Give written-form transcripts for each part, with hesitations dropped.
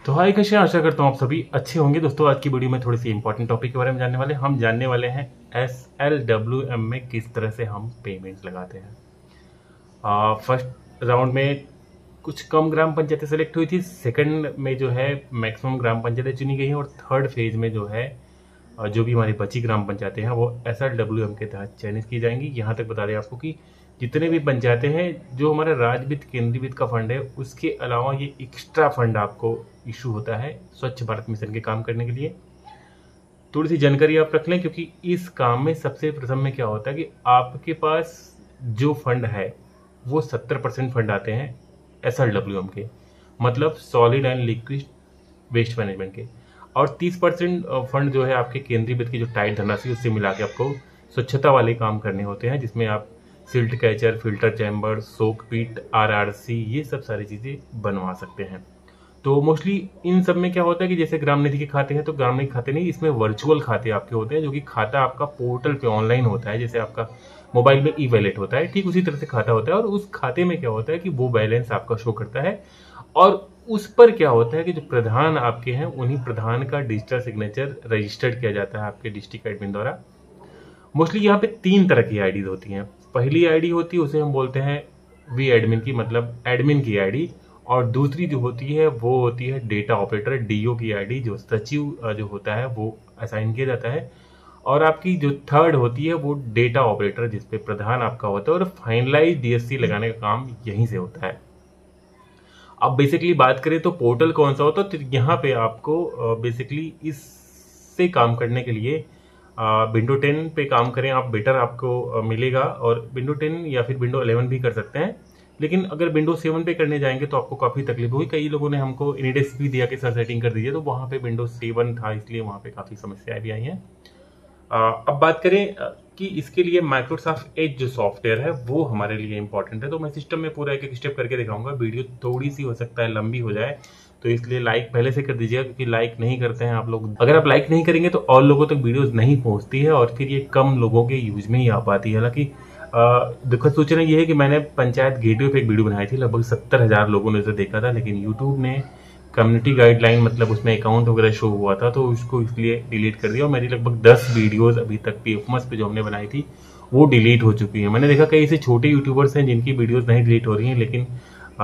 तो हाय, कैसे हैं? आशा करता हूँ आप सभी अच्छे होंगे। दोस्तों, आज की वीडियो में थोड़ी सी इंपॉर्टेंट टॉपिक के बारे में हम जानने वाले हैं SLWM में किस तरह से हम पेमेंट लगाते हैं। फर्स्ट राउंड में कुछ कम ग्राम पंचायतें सेलेक्ट हुई थी, सेकंड में जो है मैक्सिमम ग्राम पंचायतें चुनी गई हैं और थर्ड फेज में जो है जो भी हमारी बची ग्राम पंचायतें हैं वो SLWM के तहत चयनित की जाएंगी। यहाँ तक बता दें आपको कि जितने भी पंचायतें हैं, जो हमारा राज्य वित्त केंद्रीय वित्त का फंड है, उसके अलावा ये एक्स्ट्रा फंड आपको इशू होता है स्वच्छ भारत मिशन के काम करने के लिए। थोड़ी सी जानकारी आप रख लें, क्योंकि इस काम में सबसे प्रथम में क्या होता है कि आपके पास जो फंड है वो 70% फंड आते हैं SLWM के, मतलब solid and liquid waste management के, और 30% फंड जो है आपके केंद्रीय वित्त की जो टाइट धनराशि उससे मिला के आपको स्वच्छता वाले काम करने होते हैं, जिसमें आप सिल्ट कैचर, फिल्टर चैम्बर, सोक पिट, RRC, ये सब सारी चीज़ें बनवा सकते हैं। तो मोस्टली इन सब में क्या होता है कि जैसे ग्राम निधि के खाते हैं, तो ग्राम निधि खाते नहीं, इसमें वर्चुअल खाते आपके होते हैं, जो कि खाता आपका पोर्टल पे ऑनलाइन होता है। जैसे आपका मोबाइल में ई-वॉलेट होता है, ठीक उसी तरह से खाता होता है। और उस खाते में क्या होता है कि वो बैलेंस आपका शो करता है, और उस पर क्या होता है कि जो प्रधान आपके हैं, उन्हीं प्रधान का डिजिटल सिग्नेचर रजिस्टर्ड किया जाता है आपके डिस्ट्रिक्ट एडमिन द्वारा। मोस्टली यहाँ पे 3 तरह की आईडीज होती हैं। पहली आईडी होती है, उसे हम बोलते हैं वी एडमिन की, मतलब एडमिन की आईडी। और दूसरी जो होती है वो होती है डेटा ऑपरेटर, DO की आईडी, जो सचिव जो होता है वो असाइन किया जाता है। और आपकी जो थर्ड होती है वो डेटा ऑपरेटर, जिसपे प्रधान आपका होता है, और फाइनलाइज DSC लगाने का काम यहीं से होता है। अब बेसिकली बात करें तो पोर्टल कौन सा होता है, तो यहाँ पे आपको बेसिकली इससे काम करने के लिए विंडो 10 पे काम करें आप, बेटर आपको मिलेगा। और विंडो 10 या फिर विंडो 11 भी कर सकते हैं, लेकिन अगर विंडो 7 पे करने जाएंगे तो आपको काफ़ी तकलीफ होगी। कई लोगों ने हमको इनिडेक्स भी दिया कि सर सेटिंग कर दीजिए, तो वहाँ पे विंडो 7 था, इसलिए वहाँ पे काफ़ी समस्याएं भी आई हैं। अब बात करें कि इसके लिए माइक्रोसॉफ्ट एज जो सॉफ्टवेयर है वो हमारे लिए इंपॉर्टेंट है। तो मैं सिस्टम में पूरा एक स्टेप करके दिखाऊंगा। वीडियो थोड़ी सी हो सकता है लंबी हो जाए, तो इसलिए लाइक पहले से कर दीजिएगा, क्योंकि लाइक नहीं करते हैं आप लोग। अगर आप लाइक नहीं करेंगे तो और लोगों तक वीडियोस नहीं पहुंचती है, और फिर ये कम लोगों के यूज में ही आ पाती है। हालांकि दुखद सूचना ये है कि मैंने पंचायत गेटवे पे एक वीडियो बनाई थी, लगभग 70,000 लोगों ने उसे देखा था, लेकिन यूट्यूब ने कम्युनिटी गाइडलाइन, मतलब उसमें अकाउंट वगैरह शो हुआ था, तो उसको इसलिए डिलीट कर दिया। और मेरी लगभग 10 वीडियोस अभी तक PFMAS पे जो हमने बनाई थी वो डिलीट हो चुकी है। मैंने देखा कई ऐसे छोटे यूट्यूबर्स हैं जिनकी वीडियोस नहीं डिलीट हो रही हैं, लेकिन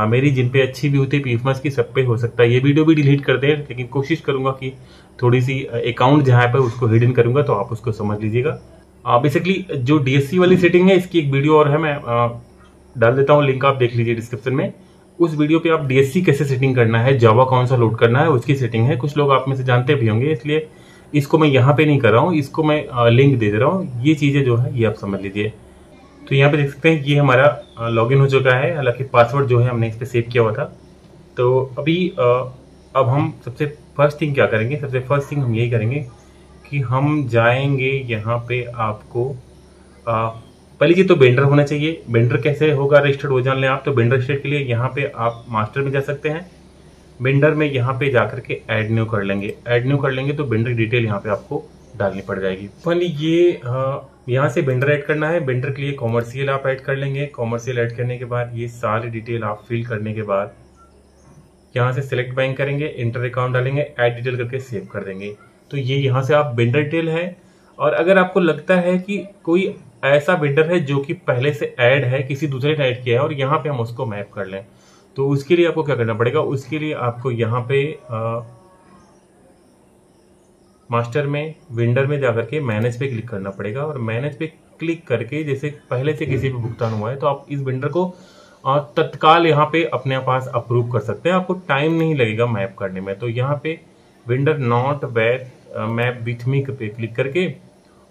मेरी जिन पे अच्छी व्यू थी PFMAS की, सब पे हो सकता है ये वीडियो भी डिलीट कर दें, लेकिन कोशिश करूंगा कि थोड़ी सी अकाउंट जहाँ पे उसको हिडन करूंगा, तो आप उसको समझ लीजिएगा। बेसिकली जो DSC वाली सेटिंग है, इसकी एक वीडियो और है, मैं डाल देता हूँ लिंक, आप देख लीजिए डिस्क्रिप्शन में। उस वीडियो पे आप DSC कैसे सेटिंग करना है, जावा कौन सा लोड करना है, उसकी सेटिंग है। कुछ लोग आप में से जानते भी होंगे, इसलिए इसको मैं यहाँ पे नहीं कर रहा हूँ, इसको मैं लिंक दे रहा हूँ। ये चीजें जो है ये आप समझ लीजिए। तो यहाँ पे देख सकते हैं ये हमारा लॉगिन हो चुका है, हालांकि पासवर्ड जो है हमने इस पे सेव किया हुआ था। तो अभी अब हम सबसे फर्स्ट थिंग क्या करेंगे, सबसे फर्स्ट थिंग हम यही करेंगे कि हम जाएंगे यहाँ पे, आपको पहली चीज तो वेंडर होना चाहिए। वेंडर कैसे होगा रजिस्टर्ड वो जान लें आप। तो वेंडर रजिस्टर्ड के लिए यहाँ पे आप मास्टर में जा सकते हैं। वेंडर में यहाँ पे जाकर के ऐड न्यू कर लेंगे। ऐड न्यू कर लेंगे तो वेंडर डिटेल यहाँ पे आपको डालनी पड़ जाएगी। फाइनली ये यहाँ से वेंडर ऐड करना है। वेंडर के लिए कॉमर्शियल आप ऐड कर लेंगे। कॉमर्शियल ऐड करने के बाद ये सारी डिटेल आप फिल करने के बाद यहाँ से सिलेक्ट बैंक करेंगे, इंटर अकाउंट डालेंगे, ऐड डिटेल करके सेव कर देंगे। तो ये यहाँ से आप वेंडर डिटेल है। और अगर आपको लगता है कि कोई ऐसा वेंडर है जो कि पहले से ऐड है, किसी दूसरे ने ऐड किया है, और यहाँ पे हम उसको मैप कर लें, तो उसके लिए आपको क्या करना पड़ेगा, उसके लिए आपको यहाँ पे मास्टर में वेंडर में जाकर के मैनेज पे क्लिक करना पड़ेगा। और मैनेज पे क्लिक करके जैसे पहले से किसी पे भुगतान हुआ है, तो आप इस वेंडर को तत्काल यहाँ पे अपने पास अप्रूव कर सकते हैं। आपको टाइम नहीं लगेगा मैप करने में। तो यहाँ पे vendor not wait map with me पे क्लिक करके,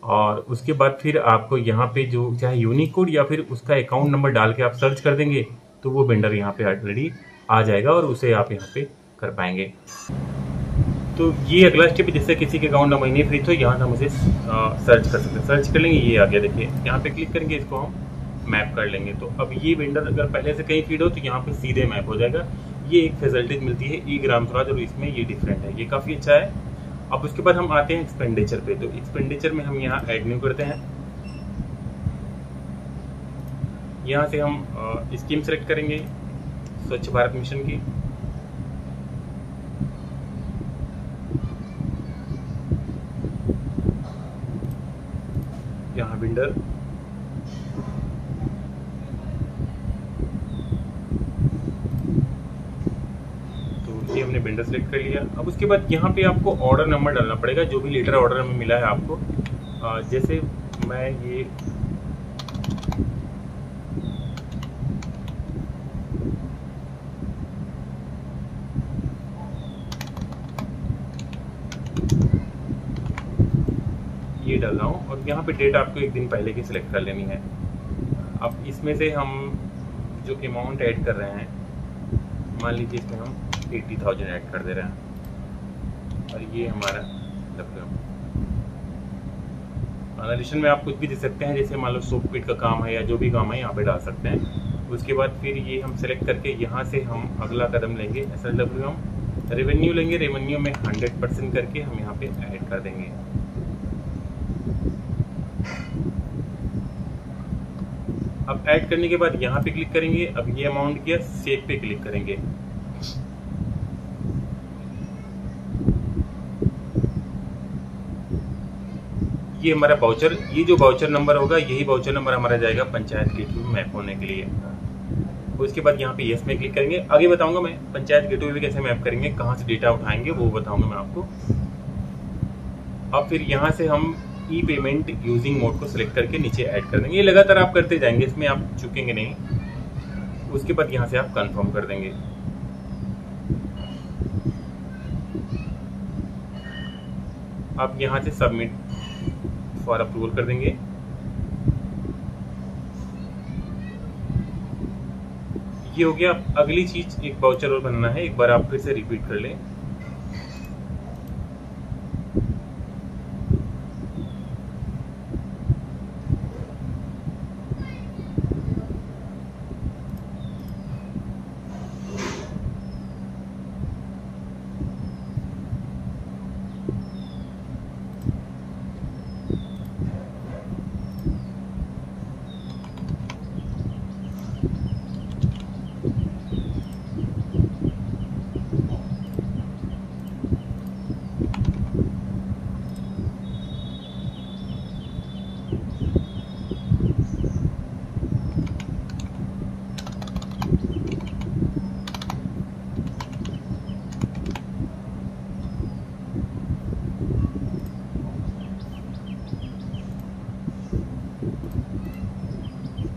और उसके बाद फिर आपको यहाँ पे जो चाहे यूनिक कोड या फिर उसका अकाउंट नंबर डाल के आप सर्च कर देंगे, तो वो वेंडर यहाँ पे ऑलरेडी आ जाएगा और उसे आप यहाँ पे कर पाएंगे। तो ये अगला स्टेप, जैसे किसी के अकाउंट नंबर नहीं फ्री तो यहाँ से हम उसे सर्च कर सकते हैं। सर्च कर लेंगे, ये आ गया, देखिए यहाँ पे क्लिक करेंगे, इसको हम मैप कर लेंगे। तो अब ये वेंडर अगर पहले से कहीं फीड हो तो यहाँ पे सीधे मैप हो जाएगा। ये एक फैसिलिटीज मिलती है ई ग्राम स्वराज, और इसमें ये डिफरेंट है, ये काफ़ी अच्छा है। अब उसके बाद हम आते हैं एक्सपेंडिचर पे। तो एक्सपेंडिचर में हम यहाँ ऐड न्यू करते हैं। यहाँ से हम स्कीम सेलेक्ट करेंगे स्वच्छ भारत मिशन की। यहाँ बिल्डर, तो ये हमने बिल्डर सेलेक्ट कर लिया। अब उसके बाद यहाँ पे आपको ऑर्डर नंबर डालना पड़ेगा, जो भी लीटर ऑर्डर हमें मिला है आपको। जैसे मैं ये डाल रहा हूँ, और यहाँ पे डेट आपको एक दिन पहले की सिलेक्ट कर लेनी है। अब इसमें से हम जो अमाउंट ऐड कर रहे हैं, मान लीजिए इसमें हम 80,000 ऐड कर दे रहे हैं, और ये हमारा एनालिसिस में आप कुछ भी दे सकते हैं, जैसे मान लो सोप पीट का काम है या जो भी काम है यहाँ पे डाल सकते हैं। उसके बाद फिर ये हम सेलेक्ट करके यहाँ से हम अगला कदम लेंगे SLWM रेवेन्यू लेंगे। रेवेन्यू में 100% करके हम यहाँ पे ऐड कर देंगे। अब ऐड करने के बाद यहाँ पे क्लिक करेंगे। अब ये अमाउंट किया, सेव पे क्लिक करेंगे। ये हमारा वाउचर, ये जो वाउचर नंबर होगा यही वाउचर नंबर हमारा जाएगा पंचायत गेटवे में मैप होने के लिए। उसके बाद यहाँ पे यस में क्लिक करेंगे। आगे बताऊंगा मैं पंचायत गेटवे में कैसे मैप करेंगे, कहाँ से डेटा उठाएंगे वो बताऊंगा मैं आपको। अब फिर यहाँ से हम ई पेमेंट यूजिंग मोड को सिलेक्ट करके नीचे ऐड कर देंगे। ये लगातार आप करते जाएंगे, इसमें आप चुकेंगे नहीं। उसके बाद यहाँ से आप कंफर्म कर देंगे। आप यहाँ से सबमिट फॉर अप्रूवल कर देंगे। ये हो गया। अगली चीज एक वाउचर और बनाना है, एक बार आप फिर से रिपीट कर लें।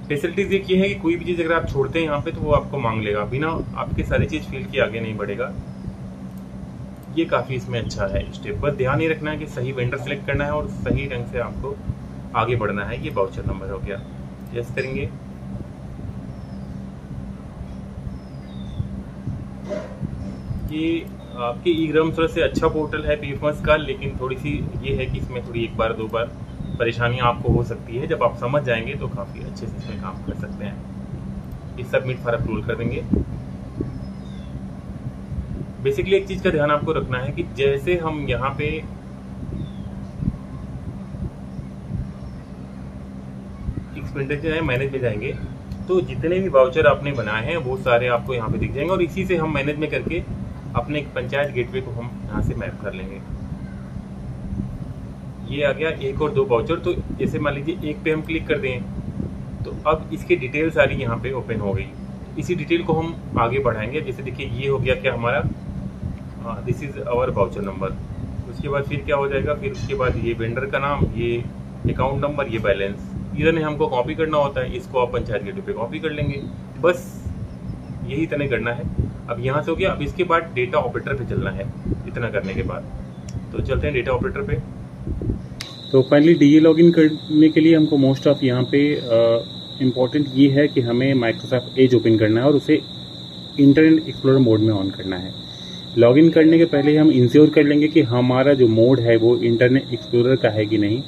फैसिलिटीज एक ये है कि कोई भी चीज अगर आप छोड़ते हैं यहाँ पे तो वो आपको मांग लेगा, बिना आपके सारी चीज फिल के आगे नहीं बढ़ेगा। ये काफी इसमें अच्छा है स्टेप। बस ध्यान ये रखना है कि सही वेंडर सेलेक्ट करना है और सही ढंग से आपको आगे बढ़ना है। ये वाउचर नंबर हो गया, यस करेंगे। ये आपके ई-ग्राम स्वराज से अच्छा पोर्टल है पीएफएमएस का, लेकिन थोड़ी सी ये है कि इसमें थोड़ी एक बार दो बार परेशानियां आपको हो सकती है। जब आप समझ जाएंगे तो काफ़ी अच्छे से इसमें काम कर सकते हैं। इस सबमिट फॉर अप्रूवल कर देंगे। बेसिकली एक चीज़ का ध्यान आपको रखना है कि जैसे हम यहाँ पे एक्सपेंडिचर है मैनेज में जाएंगे तो जितने भी वाउचर आपने बनाए हैं वो सारे आपको यहाँ पे दिख जाएंगे, और इसी से हम मैनेज में करके अपने पंचायत गेटवे को हम यहाँ से मैप कर लेंगे। ये आ गया एक और दो वाउचर। तो जैसे मान लीजिए एक पे हम क्लिक कर दें तो अब इसकी डिटेल सारी यहाँ पे ओपन हो गई। इसी डिटेल को हम आगे बढ़ाएंगे। जैसे देखिए ये हो गया क्या हमारा, this is our voucher number. उसके बाद फिर क्या हो जाएगा, फिर उसके बाद ये वेंडर का नाम, ये अकाउंट नंबर, ये बैलेंस। इधर ने हमको कॉपी करना होता है, इसको आप पंचायत गेटवे पे कॉपी कर लेंगे। बस यही इतना करना है। अब यहाँ से हो गया। अब इसके बाद डेटा ऑपरेटर पे चलना है। इतना करने के बाद तो चलते हैं डेटा ऑपरेटर पे। तो फाइनली डीए लॉगिन करने के लिए हमको मोस्ट ऑफ यहाँ पे इम्पॉर्टेंट ये है कि हमें माइक्रोसॉफ्ट एज ओपन करना है और उसे इंटरनेट एक्सप्लोरर मोड में ऑन करना है। लॉगिन करने के पहले हम इंश्योर कर लेंगे कि हमारा जो मोड है वो इंटरनेट एक्सप्लोरर का है कि नहीं।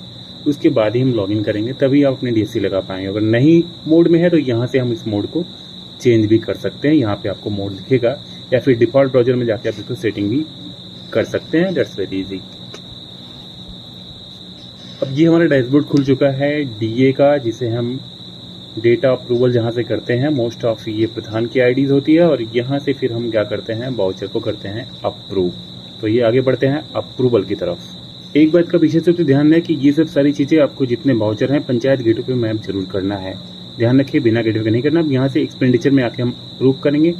उसके बाद ही हम लॉगिन करेंगे, तभी आप अपने डीएससी लगा पाएंगे। अगर नहीं मोड में है तो यहाँ से हम इस मोड को चेंज भी कर सकते हैं। यहाँ पे आपको मोड दिखेगा, या फिर डिफॉल्ट ब्राउजर में जाके आप इसको सेटिंग भी कर सकते हैं। That's very easy. अब ये हमारा डैशबोर्ड खुल चुका है डीए का, जिसे हम डेटा अप्रूवल जहाँ से करते हैं। मोस्ट ऑफ ये प्रधान की आईडीज होती है, और यहाँ से फिर हम क्या करते हैं, वाउचर को करते हैं अप्रूव। तो ये आगे बढ़ते हैं अप्रूवल की तरफ। एक बात का विशेष रूप से ध्यान है कि ये सब सारी चीजें आपको जितने वाउचर हैं पंचायत गेटवे पे मैप जरूर करना है। ध्यान रखिए बिना गेटवे के नहीं करना। अब यहाँ से एक्सपेंडिचर में आके हम अप्रूव करेंगे।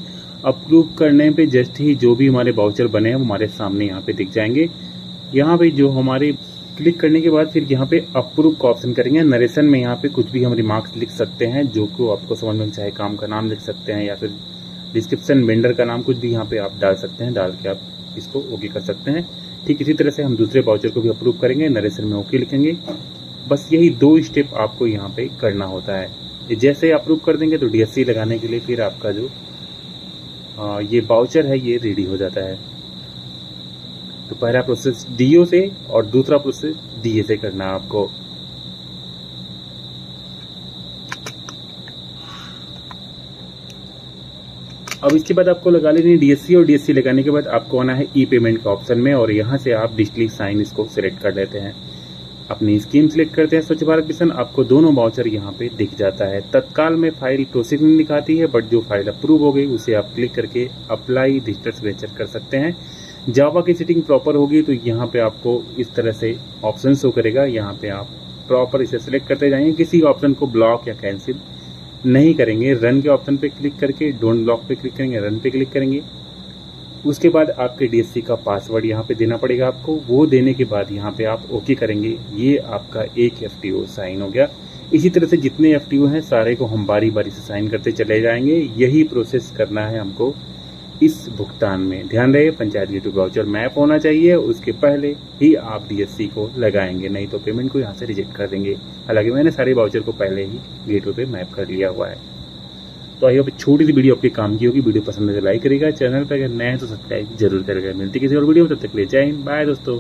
अप्रूव करने पे जस्ट ही जो भी हमारे वाउचर बने हैं वो हमारे सामने यहाँ पे दिख जाएंगे। यहाँ पे जो हमारे क्लिक करने के बाद फिर यहाँ पे अप्रूव का ऑप्शन करेंगे। नरेशन में यहाँ पे कुछ भी हम रिमार्क्स लिख सकते हैं जो को आपको समझ में, चाहे काम का नाम लिख सकते हैं या फिर डिस्क्रिप्शन वेंडर का नाम, कुछ भी यहाँ पे आप डाल सकते हैं। डाल के आप इसको ओके कर सकते हैं। ठीक इसी तरह से हम दूसरे वाउचर को भी अप्रूव करेंगे। नरेशन में ओके लिखेंगे। बस यही 2 स्टेप आपको यहाँ पे करना होता है। जैसे अप्रूव कर देंगे तो DSC लगाने के लिए फिर आपका जो ये वाउचर है ये रेडी हो जाता है। तो पहला प्रोसेस DO से और दूसरा प्रोसेस DA से करना है आपको। अब इसके बाद आपको लगा लेनी DSC और DSC लगाने के बाद आपको आना है ई पेमेंट का ऑप्शन में और यहाँ से आप डिजिटली साइन इसको सिलेक्ट कर लेते हैं। अपनी स्कीम सिलेक्ट करते हैं स्वच्छ भारत मिशन। आपको दोनों वाउचर यहाँ पे दिख जाता है। तत्काल में फाइल प्रोसेसिंग दिखाती है, बट जो फाइल अप्रूव हो गई उसे आप क्लिक करके अप्लाई डिजिटल सिग्नेचर कर सकते हैं। जावा की सेटिंग प्रॉपर होगी तो यहाँ पे आपको इस तरह से ऑप्शन शो करेगा। यहाँ पे आप प्रॉपर इसे सिलेक्ट करते जाएंगे। किसी ऑप्शन को ब्लॉक या कैंसिल नहीं करेंगे। रन के ऑप्शन पे क्लिक करके डोंट ब्लॉक पे क्लिक करेंगे, रन पे क्लिक करेंगे। उसके बाद आपके DSC का पासवर्ड यहाँ पे देना पड़ेगा आपको। वो देने के बाद यहाँ पे आप ओके करेंगे। ये आपका एक FTO साइन हो गया। इसी तरह से जितने FTO हैं सारे को हम बारी बारी से साइन करते चले जाएंगे। यही प्रोसेस करना है हमको इस भुगतान में। ध्यान रहे पंचायत गेटवे वाउचर मैप होना चाहिए, उसके पहले ही आप DSC को लगाएंगे, नहीं तो पेमेंट को यहाँ से रिजेक्ट कर देंगे। हालांकि मैंने सारे वाउचर को पहले ही गेटवे पे मैप कर लिया हुआ है। तो आई होप छोटी सी वीडियो आपके काम की होगी। वीडियो पसंद है तो लाइक करेगा, चैनल पर अगर नए हैं तो सब्सक्राइब जरूर करेगा। मिलती किसी और वीडियो में, तब तक के लिए जय हिंद, बाय दोस्तों।